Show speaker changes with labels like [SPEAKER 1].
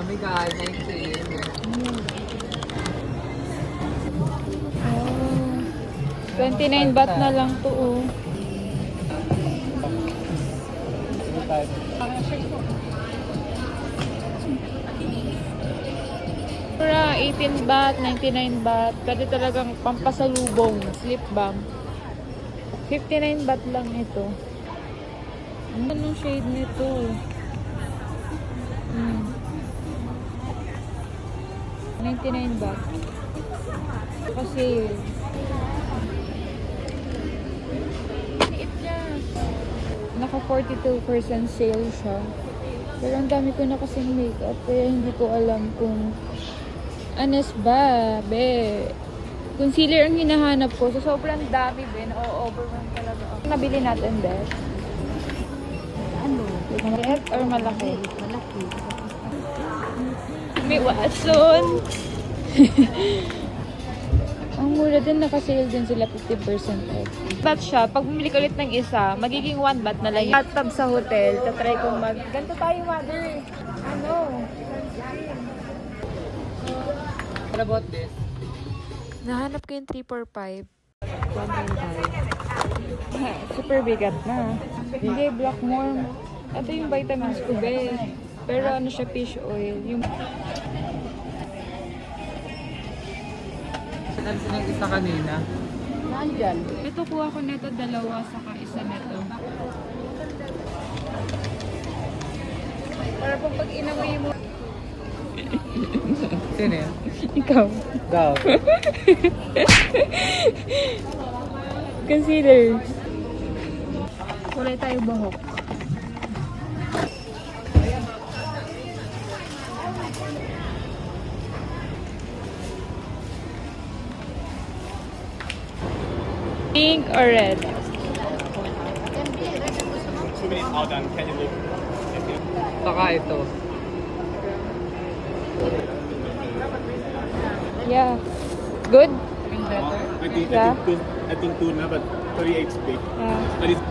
[SPEAKER 1] Oh my God, 19.
[SPEAKER 2] Oh, 29 baht na lang to, oh. Pura 18 baht, 99 baht. Pwede talagang pampasalubong, slip balm. 59 baht lang ito. Anong shade nito? Hmm. 99 baht. Kasi liit niya. Naka 42% sale siya. Pero ang dami ko na kasing makeup kaya hindi ko alam kung anes ba, be. Concealer ang hinahanap ko. So, sobrang dami, be. Na-overwhelm talaga ako. Nabili natin, be.
[SPEAKER 3] Ano?
[SPEAKER 2] Maliit or malaki?
[SPEAKER 3] Malaki.
[SPEAKER 2] May Watson. Ang mura din, naka-sale din sila 50% off. Baht siya, pag bumili ka ulit ng isa, magiging 1 baht na lang yung hot tub sa hotel. Tatry kong ganito tayo, mother. Ano?
[SPEAKER 1] What about this?
[SPEAKER 2] Nahanap ko yung 345. 195. Super bigat na. Hindi, Blackmore. Ito yung vitamins ko, be. Pero ano siya, fish oil. Yung
[SPEAKER 1] Saan ng isa kanina?
[SPEAKER 3] Nandyan.
[SPEAKER 2] ito, kuha ko nito dalawa, saka isa nito. Para pong pag inamoy mo.
[SPEAKER 1] Sino yan?
[SPEAKER 2] Ikaw.
[SPEAKER 1] Go.
[SPEAKER 2] Consider. Kulay tayo bahok. Pink or red?
[SPEAKER 4] 2 minutes all done. Can you look?
[SPEAKER 1] Saka ito.
[SPEAKER 2] Yeah. Good?
[SPEAKER 1] Pink better?
[SPEAKER 2] Yeah.
[SPEAKER 4] I think two now, but 38 is big.
[SPEAKER 2] Yeah.
[SPEAKER 4] But it's